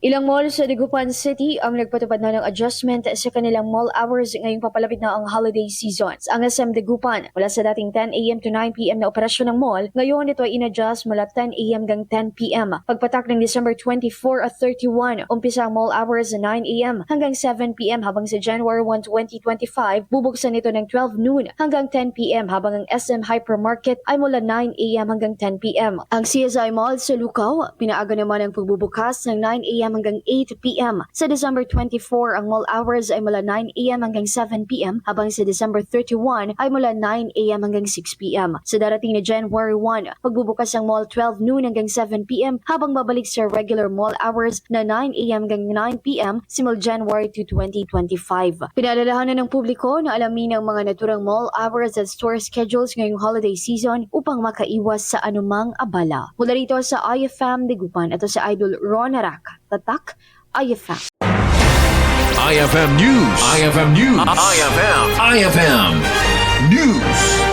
Ilang mall sa Dagupan City ang nagpatupad na ng adjustment sa kanilang mall hours ngayong papalapit na ang holiday season. Ang SM Dagupan, mula sa dating 10 a.m. to 9 p.m. na operasyon ng mall, ngayon ito ay in-adjust mula 10 a.m. hanggang 10 p.m. Pagpatak ng December 24 at 31, umpisa ang mall hours sa 9 a.m. hanggang 7 p.m. habang sa January 1, 2025, bubuksan ito ng 12 noon hanggang 10 p.m. habang ang SM Hypermarket ay mula 9 a.m. hanggang 10 p.m. Ang CSI Mall sa Lucao, pinaaga naman ang pagbubukas ng 9 a.m. hanggang 8 p.m. Sa December 24, ang mall hours ay mula 9 a.m. hanggang 7 p.m. habang sa December 31 ay mula 9 a.m. hanggang 6 p.m. Sa darating na January 1, pagbubukas ang mall 12 noon hanggang 7 p.m. habang babalik sa regular mall hours na 9 a.m. hanggang 9 p.m. simula January 2, 2025. Pinaalalahanan ng publiko na alamin ang mga naturang mall hours at store schedules ngayong holiday season upang makaiwas sa anumang abala. Mula rito sa IFM Dagupan, ito sa Idol Ron Arac. Tatak, IFM. IFM News. IFM News. IFM News.